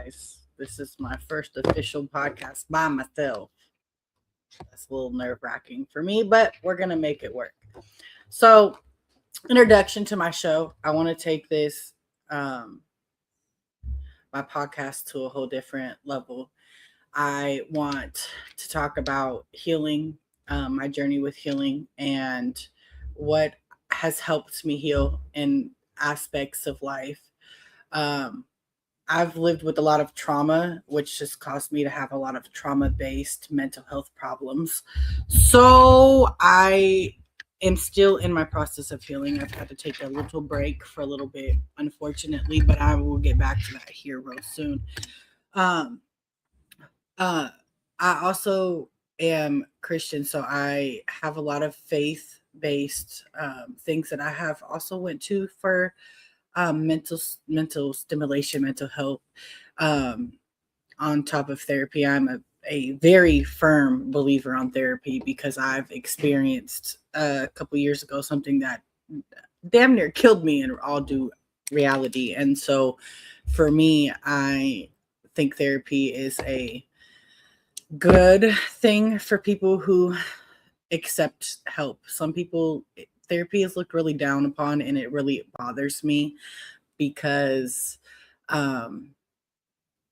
guys. This is my first official podcast by myself. That's a little nerve-wracking for me, but we're going to make it work. So, introduction to my show. I want to take this, my podcast to a whole different level. I want to talk about healing, my journey with healing, and what has helped me heal in aspects of life. Um, I've lived with a lot of trauma, which has caused me to have a lot of trauma-based mental health problems. So I am still in my process of healing. I've had to take a little break for a little bit, unfortunately, but I will get back to that here real soon. Um, uh, I also am Christian, so I have a lot of faith-based things that I have also went to for mental stimulation, mental health. Um, on top of therapy, I'm a very firm believer on therapy because I've experienced a couple years ago something that damn near killed me in all due reality. And so for me, I think therapy is a good thing for people who accept help. Some people, therapy is looked really down upon, and it really bothers me because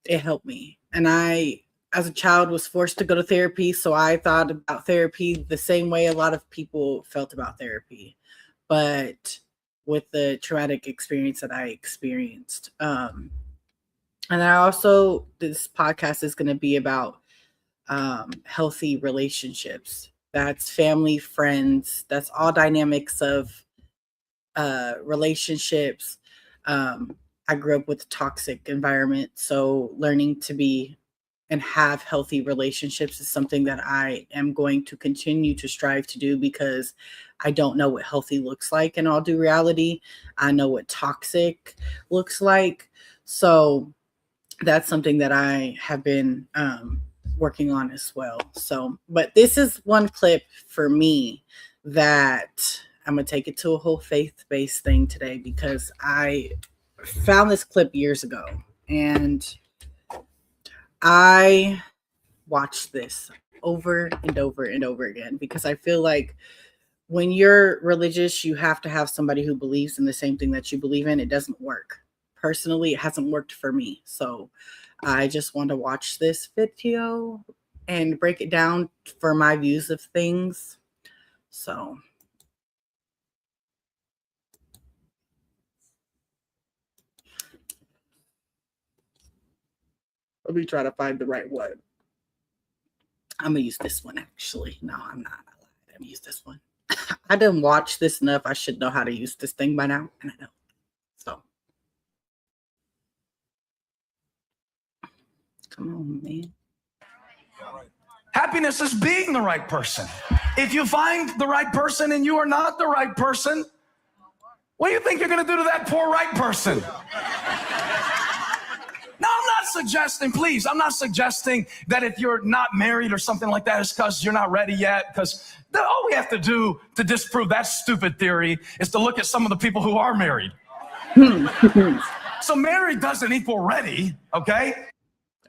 it helped me. And I, as a child, was forced to go to therapy, so I thought about therapy the same way a lot of people felt about therapy, but with the traumatic experience that I experienced. And I also, this podcast is going to be about healthy relationships. That's family, friends, that's all dynamics of relationships. I grew up with a toxic environment, so learning to be and have healthy relationships is something that I am going to continue to strive to do because I don't know what healthy looks like in all due reality. I know what toxic looks like. So that's something that I have been working on as well. So, but this is one clip for me that I'm going to take it to a whole faith-based thing today because I found this clip years ago and I watched this over and over and over again because I feel like when you're religious, you have to have somebody who believes in the same thing that you believe in. It doesn't work. Personally, it hasn't worked for me. So I just want to watch this video and break it down for my views of things. So let me try to find the right one. I'm going to use this one, actually. No, I'm not. I'm going to use this one. I didn't watch this enough. I should know how to use this thing by now, and I don't. So, come on, man. Happiness is being the right person. If you find the right person and you are not the right person, what do you think you're going to do to that poor right person? Now, I'm not suggesting, please, I'm not suggesting that if you're not married or something like that, it's because you're not ready yet. Because all we have to do to disprove that stupid theory is to look at some of the people who are married. So married doesn't equal ready, okay?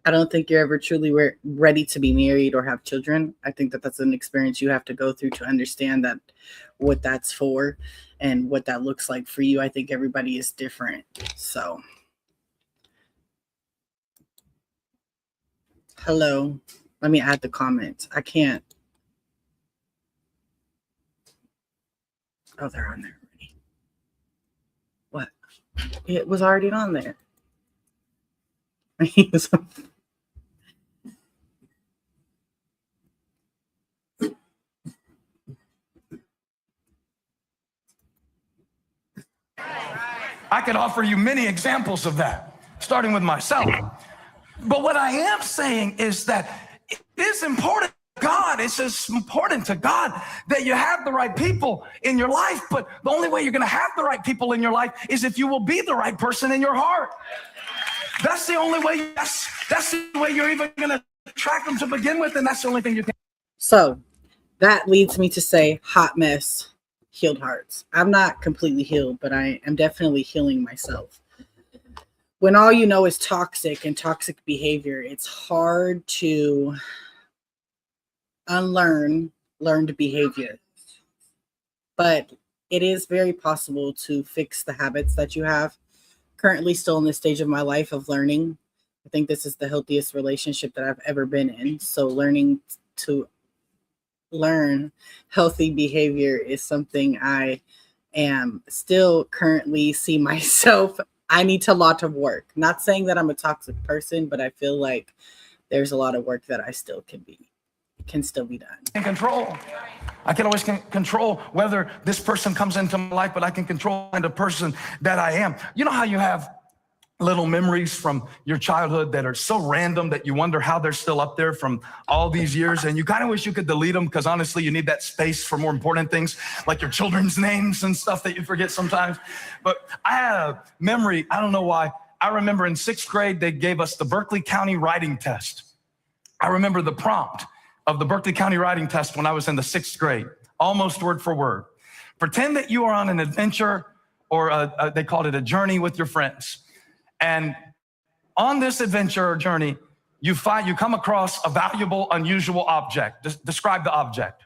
I don't think you're ever truly ready to be married or have children. I think that that's an experience you have to go through to understand that what that's for and what that looks like for you. I think everybody is different. So, hello. Let me add the comments. I can't. Oh, they're on there already. What? It was already on there. I could offer you many examples of that, starting with myself. But what I am saying is that it is important to God. It's just important to God that you have the right people in your life. But the only way you're going to have the right people in your life is if you will be the right person in your heart. That's the only way. That's the way you're even going to attract them to begin with, and that's the only thing you can. So that leads me to say, hot mess, healed hearts. I'm not completely healed, but I am definitely healing myself. when all you know is toxic and toxic behavior, it's hard to unlearn learned behavior. But it is very possible to fix the habits that you have. Currently, still in this stage of my life of learning. I think this is the healthiest relationship that I've ever been in. So, learning to learn healthy behavior is something I am still currently see myself. I need to lot of work. Not saying that I'm a toxic person, but I feel like there's a lot of work that I still can still be done. And control. I can always control whether this person comes into my life, but I can control the person that I am. You know how you have little memories from your childhood that are so random that you wonder how they're still up there from all these years, and you kind of wish you could delete them because honestly you need that space for more important things like your children's names and stuff that you forget sometimes. But I had a memory, I don't know why. I remember in 6th grade they gave us the Berkeley County writing test. I remember the prompt of the Berkeley County writing test when I was in the 6th grade, almost word for word. Pretend that you are on an adventure, or they called it a journey with your friends. And on this adventure or journey, you come across a valuable, unusual object. Describe the object.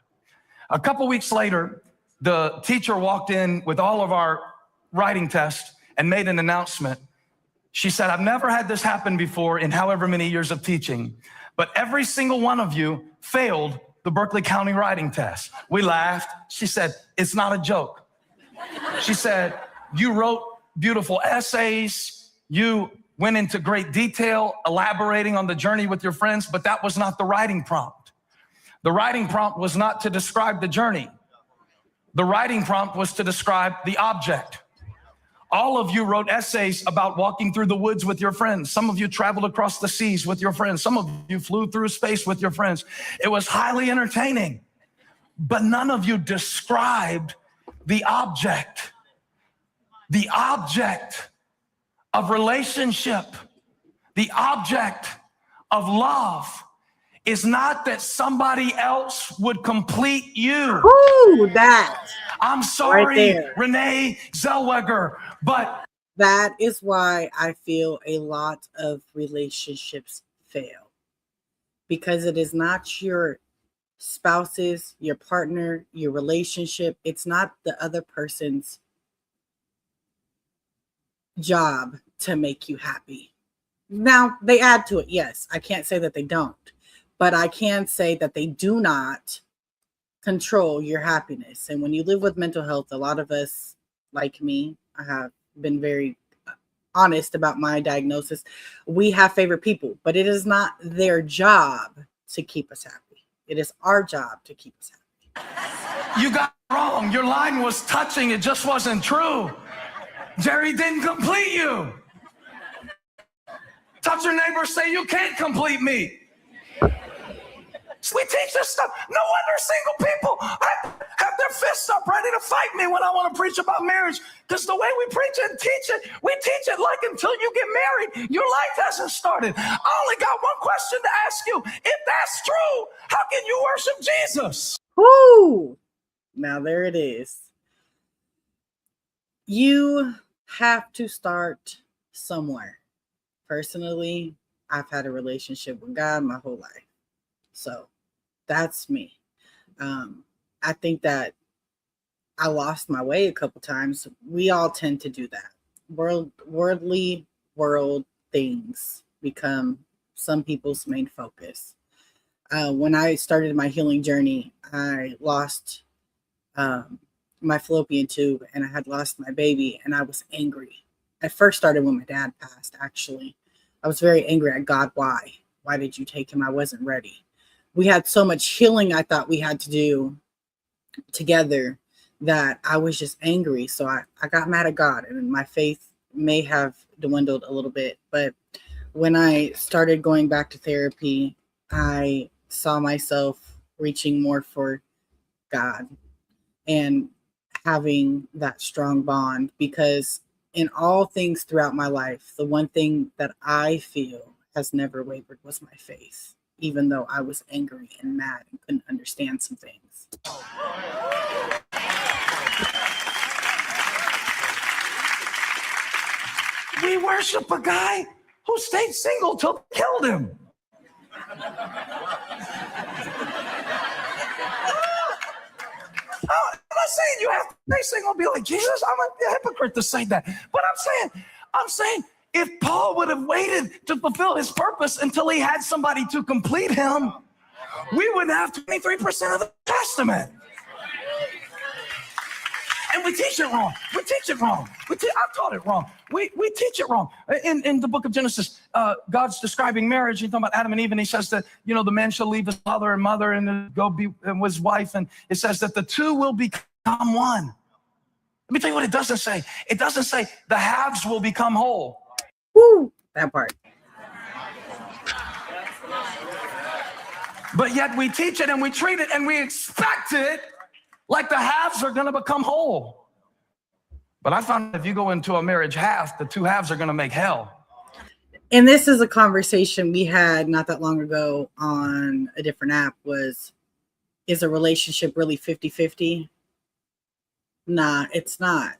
A couple weeks later, the teacher walked in with all of our writing tests and made an announcement. She said, I've never had this happen before in however many years of teaching, but every single one of you failed the Berkeley County writing test. We laughed. She said, it's not a joke. She said, you wrote beautiful essays. You went into great detail, elaborating on the journey with your friends, but that was not the writing prompt. The writing prompt was not to describe the journey. The writing prompt was to describe the object. All of you wrote essays about walking through the woods with your friends. Some of you traveled across the seas with your friends. Some of you flew through space with your friends. It was highly entertaining, but none of you described the object of relationship, the object of love is not that somebody else would complete you. Ooh, that. I'm sorry, right Renee Zellweger, but that is why I feel a lot of relationships fail, because it is not your spouse's, your partner, your relationship. It's not the other person's job to make you happy. Now, they add to it. Yes, I can't say that they don't, but I can say that they do not control your happiness. And when you live with mental health, a lot of us, like me, I have been very honest about my diagnosis. We have favorite people, but it is not their job to keep us happy. It is our job to keep us happy. You got it wrong. Your line was touching. It just wasn't true. Jerry didn't complete you. Touch your neighbor, say, you can't complete me. So we teach this stuff. No wonder single people have their fists up ready to fight me when I want to preach about marriage. Because the way we preach it and teach it, we teach it like until you get married, your life hasn't started. I only got one question to ask you. If that's true, how can you worship Jesus? Woo! Now there it is. You have to start somewhere. Personally, I've had a relationship with God my whole life. So that's me. I think that I lost my way a couple times. We all tend to do that. Worldly things become some people's main focus. When I started my healing journey, I lost my fallopian tube and I had lost my baby, and I was angry. I first started when my dad passed, actually. I was very angry at God. Why? Why did you take him? I wasn't ready. We had so much healing I thought we had to do together that I was just angry. So I got mad at God, and my faith may have dwindled a little bit. But when I started going back to therapy, I saw myself reaching more for God and having that strong bond, because in all things throughout my life, the one thing that I feel has never wavered was my faith, even though I was angry and mad and couldn't understand some things. We worship a guy who stayed single till they killed him. I'm not saying you have to stay single and be like Jesus. I'm a hypocrite to say that. But I'm saying if Paul would have waited to fulfill his purpose until he had somebody to complete him, we wouldn't have 23% of the Testament. And we teach it wrong. We teach it wrong. I taught it wrong. We teach it wrong. In the book of Genesis, God's describing marriage. He's talking about Adam and Eve, and he says that, the man shall leave his father and mother and go be with his wife. And it says that the two will become one. Let me tell you what it doesn't say. It doesn't say the halves will become whole. Woo, that part. But yet we teach it and we treat it and we expect it like the halves are going to become whole. But I found if you go into a marriage half, the two halves are going to make hell. And this is a conversation we had not that long ago on a different app is a relationship really 50-50? Nah, it's not.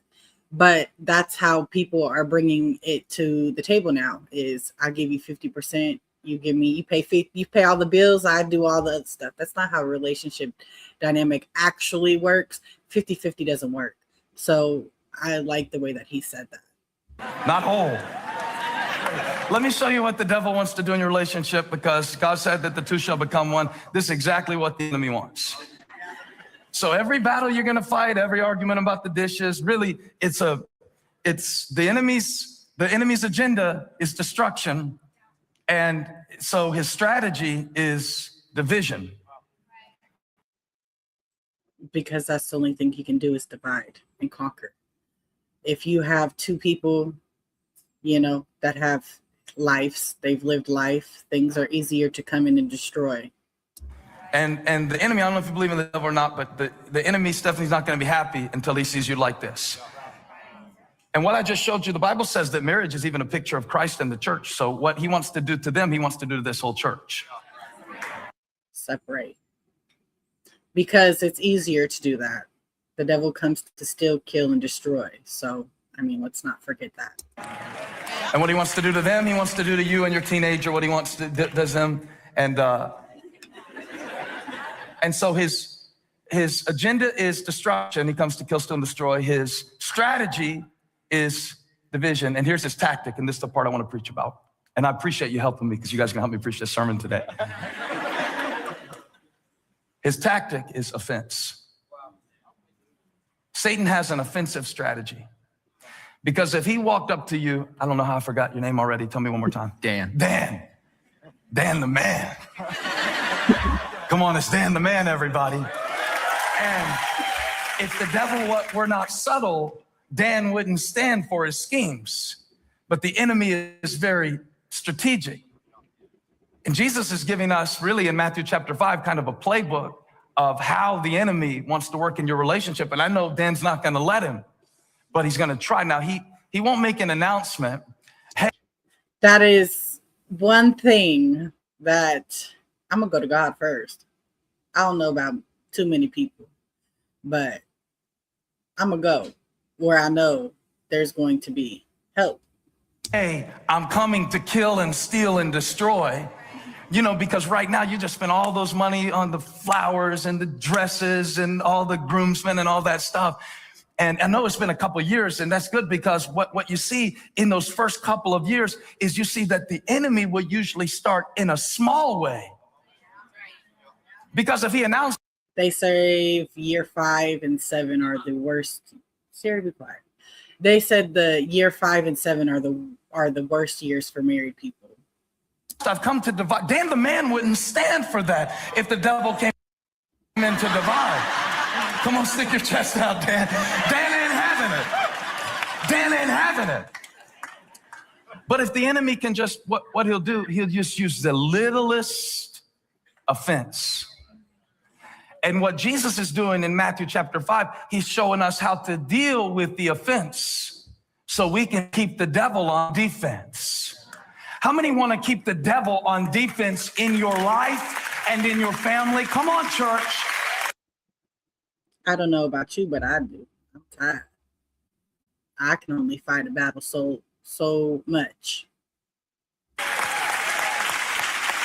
But that's how people are bringing it to the table now is I give you 50%. You pay all the bills. I do all the other stuff. That's not how a relationship dynamic actually works. 50-50 doesn't work. So I like the way that he said that. Not whole. Let me show you what the devil wants to do in your relationship, because God said that the two shall become one. This is exactly what the enemy wants. So every battle you're going to fight, every argument about the dishes, really, it's the enemy's agenda is destruction. And so his strategy is division. Because that's the only thing he can do is divide and conquer. If you have two people, that have lives, they've lived life, things are easier to come in and destroy. And the enemy, I don't know if you believe in the devil or not, but the enemy, Stephanie's not going to be happy until he sees you like this. And what I just showed you, the Bible says that marriage is even a picture of Christ and the church. So what he wants to do to them, he wants to do to this whole church. Separate. Because it's easier to do that. The devil comes to steal, kill, and destroy. So, let's not forget that. And what he wants to do to them, he wants to do to you and your teenager, what he wants to do to them. And so his agenda is destruction. He comes to kill, steal, and destroy. His strategy is division. And here's his tactic, and this is the part I want to preach about. And I appreciate you helping me, because you guys are going to help me preach this sermon today. His tactic is offense. Satan has an offensive strategy. Because if he walked up to you, I don't know how I forgot your name already. Tell me one more time. Dan the man. Come on, it's Dan the man, everybody. And if the devil were not subtle, Dan wouldn't stand for his schemes. But the enemy is very strategic. And Jesus is giving us, really, in Matthew chapter 5, kind of a playbook of how the enemy wants to work in your relationship. And I know Dan's not going to let him, but he's going to try. Now, he won't make an announcement. Hey. That is one thing that I'm going to go to God first. I don't know about too many people, but I'm going to go where I know there's going to be help. Hey, I'm coming to kill and steal and destroy. Because right now you just spend all those money on the flowers and the dresses and all the groomsmen and all that stuff. And I know it's been a couple of years, and that's good, because what you see in those first couple of years is you see that the enemy will usually start in a small way. Because if he announced, they say year 5 and 7 are the worst. Siri, be quiet. They said the year 5 and 7 are the worst years for married people. I've come to divide. Dan the man wouldn't stand for that if the devil came in to divide. Come on, stick your chest out, Dan. Dan ain't having it. Dan ain't having it. But if the enemy can just, what he'll do, he'll just use the littlest offense. And what Jesus is doing in Matthew chapter 5, he's showing us how to deal with the offense so we can keep the devil on defense. How many want to keep the devil on defense in your life and in your family? Come on, church. I don't know about you, but I do. I'm tired. I can only fight a battle so so much.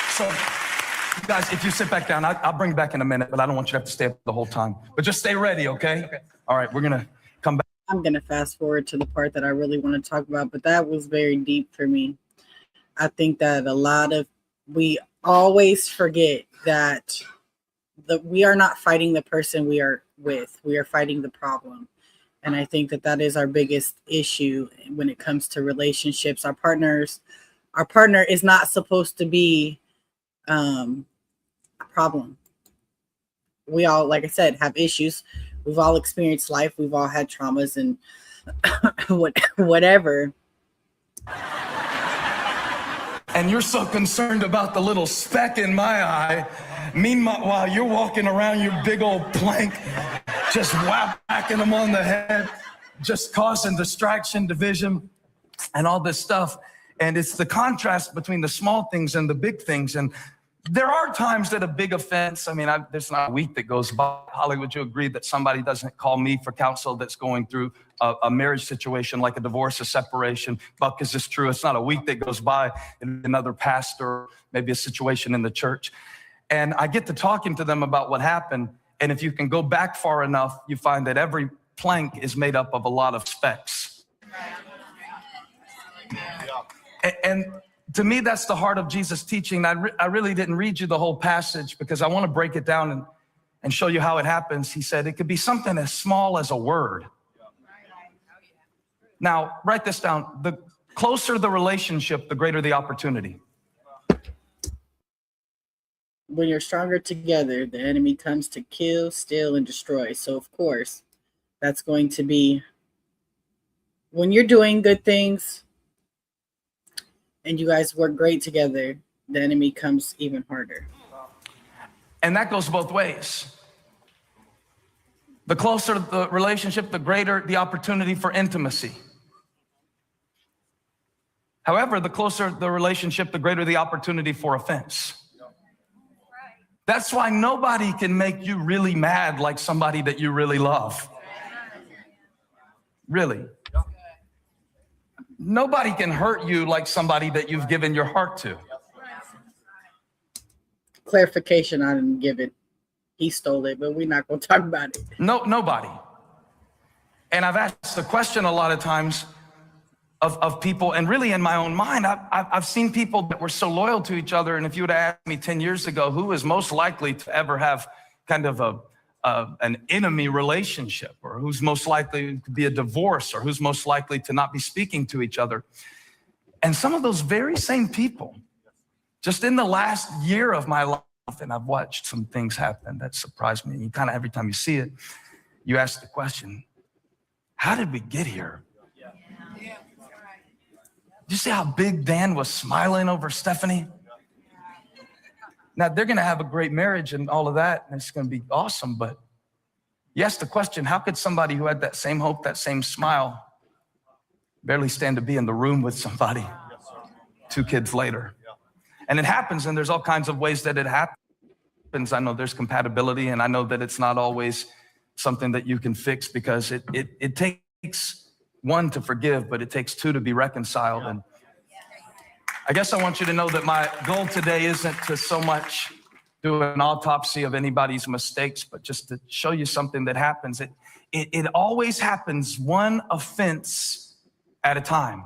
So, you guys, if you sit back down, I'll bring you back in a minute, but I don't want you to have to stay up the whole time. But just stay ready, okay? All right, we're going to come back. I'm going to fast forward to the part that I really want to talk about, but that was very deep for me. I think that we always forget that we are not fighting the person we are with. We are fighting the problem. And I think that is our biggest issue when it comes to relationships. Our partner is not supposed to be a problem. We all, like I said, have issues. We've all experienced life. We've all had traumas and whatever. And you're so concerned about the little speck in my eye. Meanwhile, you're walking around your big old plank, just whacking them on the head, just causing distraction, division, and all this stuff. And it's the contrast between the small things and the big things. And there are times that a big offense, there's not a week that goes by. Holly, would you agree that somebody doesn't call me for counsel that's going through a marriage situation like a divorce, a separation? Buck, is this true? It's not a week that goes by in another pastor, maybe a situation in the church. And I get to talking to them about what happened. And if you can go back far enough, you find that every plank is made up of a lot of specks. And to me, that's the heart of Jesus' teaching. I really didn't read you the whole passage because I want to break it down and show you how it happens. He said it could be something as small as a word. Now, write this down. The closer the relationship, the greater the opportunity. When you're stronger together, the enemy comes to kill, steal, and destroy. So, of course, that's going to be when you're doing good things and you guys work great together, the enemy comes even harder. And that goes both ways. The closer the relationship, the greater the opportunity for intimacy. However, the closer the relationship, the greater the opportunity for offense. That's why nobody can make you really mad like somebody that you really love. Really. Nobody can hurt you like somebody that you've given your heart to. Clarification, I didn't give it. He stole it, but we're not going to talk about it. No, nobody. And I've asked the question a lot of times of people, and really in my own mind, I've seen people that were so loyal to each other. And if you would have asked me 10 years ago, who is most likely to ever have kind of an enemy relationship, or who's most likely to be a divorce, or who's most likely to not be speaking to each other. And some of those very same people, just in the last year of my life, and I've watched some things happen that surprised me. You kind of, every time you see it, you ask the question, how did we get here? Did you see how big Dan was smiling over Stephanie? Now, they're going to have a great marriage and all of that, and it's going to be awesome. But you ask the question, how could somebody who had that same hope, that same smile, barely stand to be in the room with somebody 2 kids later? And it happens, and there's all kinds of ways that it happens. I know there's compatibility, and I know that it's not always something that you can fix, because it takes 1 to forgive, but it takes 2 to be reconciled. And I guess I want you to know that my goal today isn't to so much do an autopsy of anybody's mistakes, but just to show you something that happens. It always happens 1 offense at a time.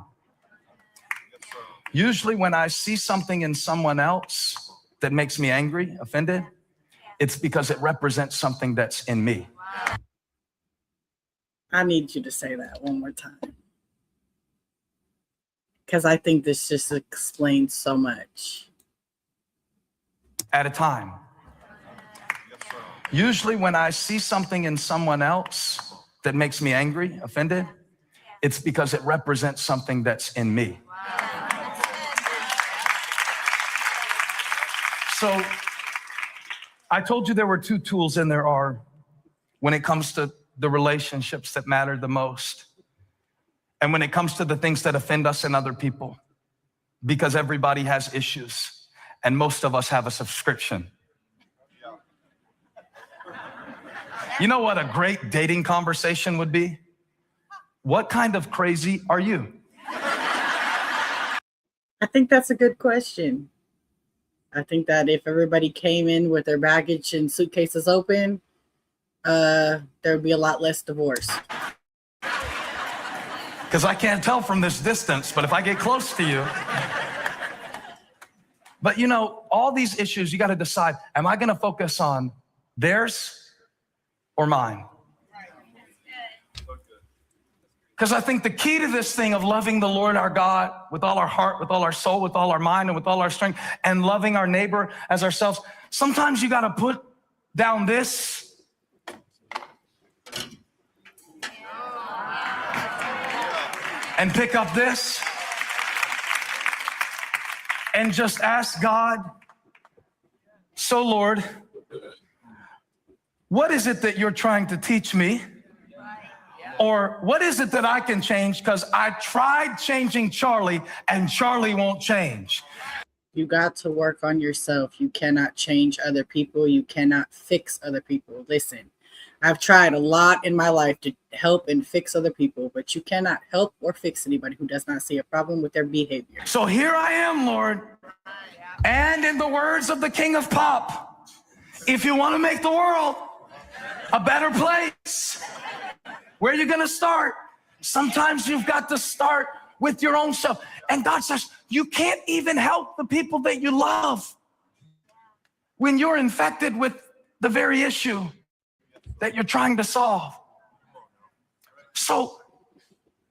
Usually when I see something in someone else that makes me angry, offended, it's because it represents something that's in me. I need you to say that one more time, because I think this just explains so much. At a time. Usually when I see something in someone else that makes me angry, offended, it's because it represents something that's in me. So I told you there were 2 tools, and there are, when it comes to the relationships that matter the most, and when it comes to the things that offend us and other people, because everybody has issues, and most of us have a subscription. You know what a great dating conversation would be? What kind of crazy are you? I think that's a good question. I think that if everybody came in with their baggage and suitcases open, there'd be a lot less divorce. Because I can't tell from this distance, but if I get close to you. But you know, all these issues, you got to decide, am I going to focus on theirs or mine? Because I think the key to this thing of loving the Lord our God with all our heart, with all our soul, with all our mind, and with all our strength, and loving our neighbor as ourselves, sometimes you got to put down this and pick up this and just ask God, so Lord, what is it that you're trying to teach me? Or what is it that I can change? Because I tried changing Charlie and Charlie won't change. You got to work on yourself. You cannot change other people. You cannot fix other people. Listen, I've tried a lot in my life to help and fix other people, but you cannot help or fix anybody who does not see a problem with their behavior. So here I am, Lord. And in the words of the King of Pop, if you want to make the world a better place, where are you going to start? Sometimes you've got to start with your own self. And God says, you can't even help the people that you love when you're infected with the very issue that you're trying to solve. So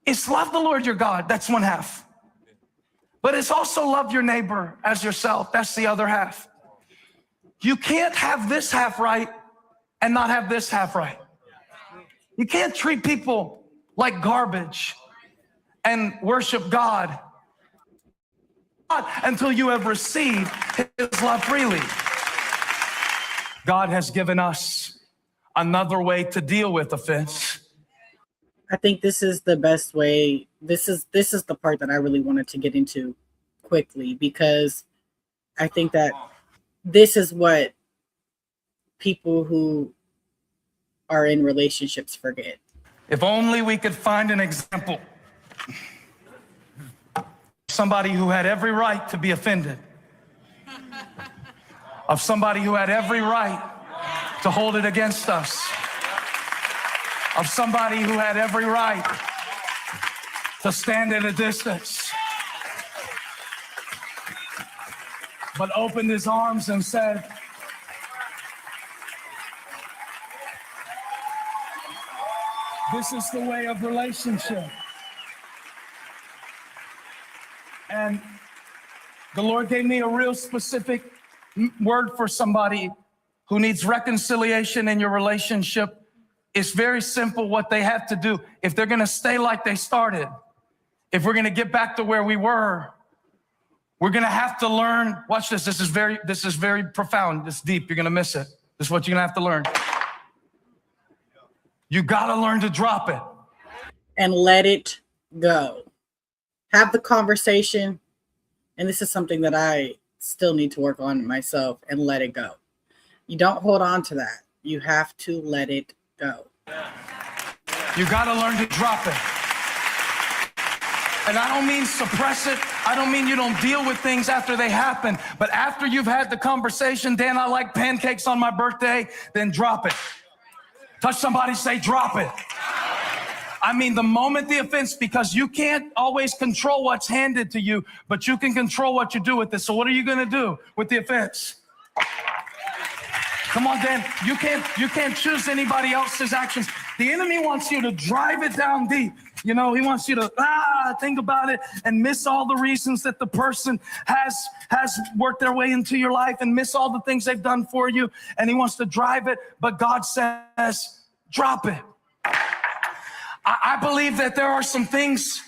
it's love the Lord your God. That's one half. But it's also love your neighbor as yourself. That's the other half. You can't have this half right and not have this half right. You can't treat people like garbage and worship God until you have received his love freely. God has given us another way to deal with offense. I think this is the best way. This is the part that I really wanted to get into quickly, because I think that this is what people who are in relationships forget. If only we could find an example. Somebody who had every right to be offended. Of somebody who had every right to hold it against us. Of somebody who had every right to stand at a distance, but opened his arms and said, this is the way of relationship. And the Lord gave me a real specific word for somebody who needs reconciliation in your relationship. It's very simple what they have to do. If they're going to stay like they started, if we're going to get back to where we were, we're going to have to learn. Watch this. This is very profound. It's deep. You're going to miss it. This is what you're going to have to learn. You got to learn to drop it. And let it go. Have the conversation. And this is something that I still need to work on myself, and let it go. You don't hold on to that. You have to let it go. You got to learn to drop it. And I don't mean suppress it. I don't mean you don't deal with things after they happen. But after you've had the conversation, Dan, I like pancakes on my birthday, then drop it. Touch somebody, say drop it. I mean the moment the offense, because you can't always control what's handed to you, but you can control what you do with it. So what are you going to do with the offense? Come on, Dan. You can't choose anybody else's actions. The enemy wants you to drive it down deep. You know, he wants you to think about it and miss all the reasons that the person has worked their way into your life, and miss all the things they've done for you. And he wants to drive it. But God says, drop it. I believe that there are some things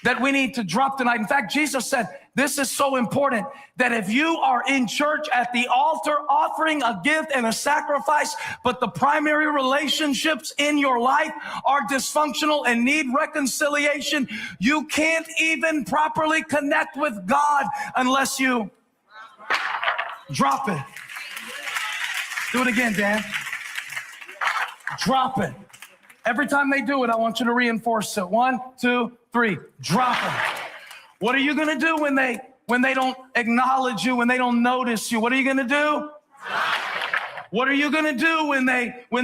that we need to drop tonight. In fact, Jesus said, this is so important, that if you are in church at the altar offering a gift and a sacrifice, but the primary relationships in your life are dysfunctional and need reconciliation, you can't even properly connect with God unless you drop it. Do it again, Dan. Drop it. Every time they do it, I want you to reinforce it. 1, 2, 3, drop it. What are you going to do when they when they don't acknowledge you, when they don't notice you, what are you going to do? What are you going to do when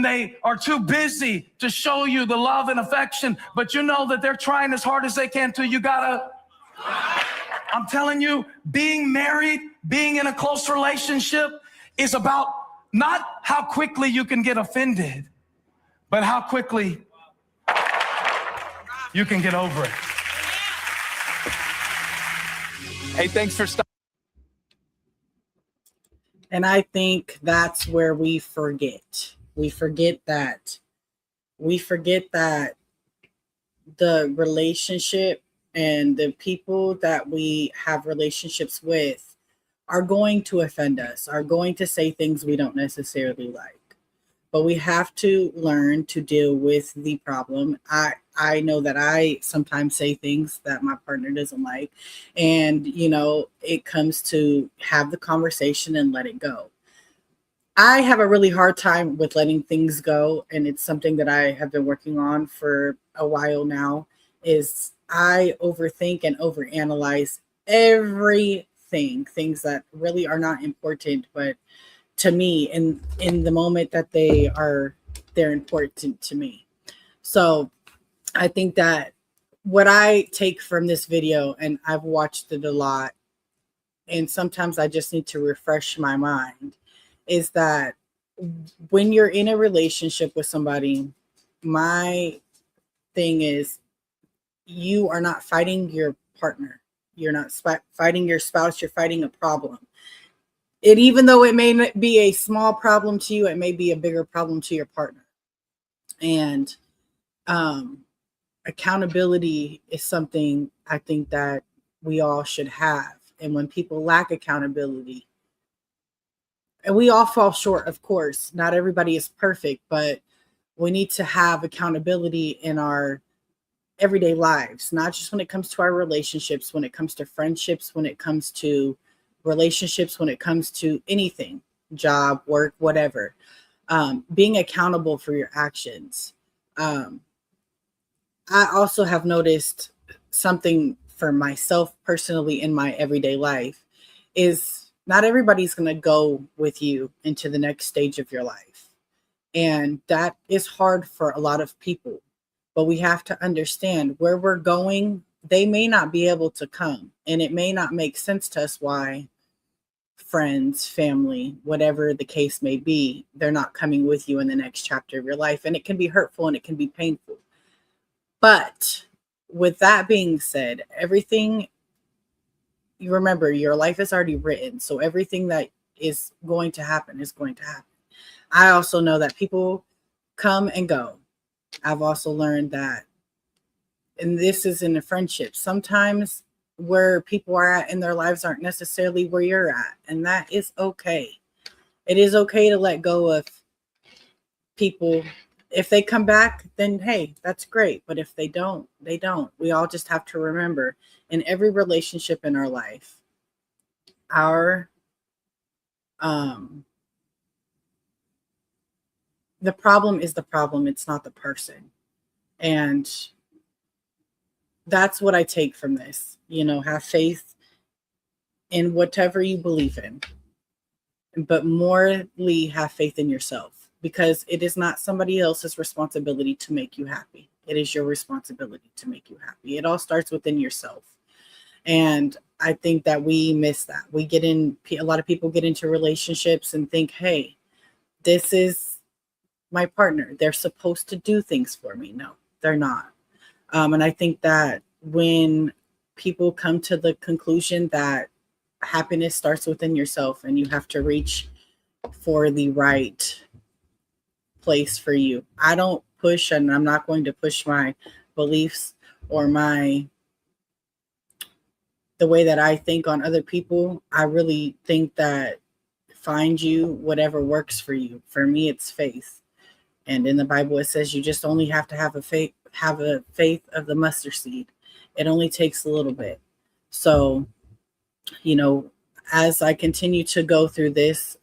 they are too busy to show you the love and affection, but you know that they're trying as hard as they can to? You gotta, I'm telling you, being married, being in a close relationship is about not how quickly you can get offended, but how quickly you can get over it. Hey, thanks for stopping. And I think that's where we forget. We forget that the relationship and the people that we have relationships with are going to offend us, are going to say things we don't necessarily like. But we have to learn to deal with the problem. I know that I sometimes say things that my partner doesn't like, and it comes to have the conversation and let it go. I have a really hard time with letting things go, and it's something that I have been working on for a while now. Is I overthink and overanalyze everything, things that really are not important, but to me, in the moment that they're important to me. So I think that what I take from this video, and I've watched it a lot, and sometimes I just need to refresh my mind, is that when you're in a relationship with somebody, my thing is, you are not fighting your partner. You're not fighting your spouse. You're fighting a problem. Even though it may not be a small problem to you, it may be a bigger problem to your partner. And accountability is something I think that we all should have. And when people lack accountability, and we all fall short, of course, not everybody is perfect, but we need to have accountability in our everyday lives, not just when it comes to our relationships, when it comes to friendships, when it comes to relationships, when it comes to anything, job, work, whatever. Being accountable for your actions. I also have noticed something for myself personally in my everyday life is not everybody's going to go with you into the next stage of your life. And that is hard for a lot of people, but we have to understand where we're going. They may not be able to come, and it may not make sense to us why friends, family, whatever the case may be, they're not coming with you in the next chapter of your life. And it can be hurtful and it can be painful. But with that being said, everything, you remember, your life is already written. So everything that is going to happen is going to happen. I also know that people come and go. I've also learned that, and this is in a friendship, sometimes where people are at in their lives aren't necessarily where you're at. And that is okay. It is okay to let go of people. If they come back, then hey, that's great. But if they don't, they don't. We all just have to remember, in every relationship in our life, the problem is the problem. It's not the person. And that's what I take from this. Have faith in whatever you believe in, but morely have faith in yourself, because it is not somebody else's responsibility to make you happy. It is your responsibility to make you happy. It all starts within yourself. And I think that we miss that. A lot of people get into relationships and think, hey, this is my partner. They're supposed to do things for me. No, they're not. And I think that when people come to the conclusion that happiness starts within yourself and you have to reach for the right place for you. I don't push, and I'm not going to push my beliefs or the way that I think on other people. I really think that find you whatever works for you. For me, it's faith. And in the Bible, it says you just only have to have a faith of the mustard seed. It only takes a little bit. So, as I continue to go through this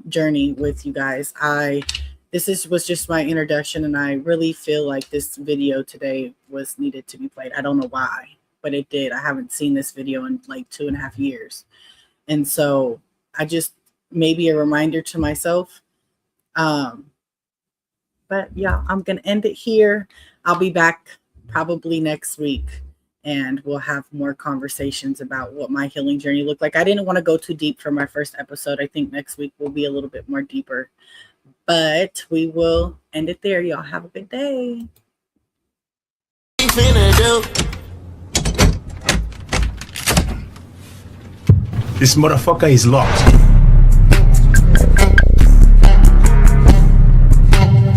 journey with you guys, was just my introduction, and I really feel like this video today was needed to be played. I don't know why, but it did. I haven't seen this video in like 2.5 years. And so I just, maybe a reminder to myself. But yeah, I'm going to end it here. I'll be back probably next week, and we'll have more conversations about what my healing journey looked like. I didn't want to go too deep for my first episode. I think next week will be a little bit more deeper, but we will end it there. Y'all have a good day. This motherfucker is locked.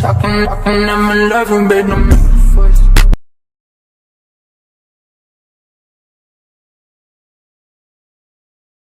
Talking, I'm in love, baby.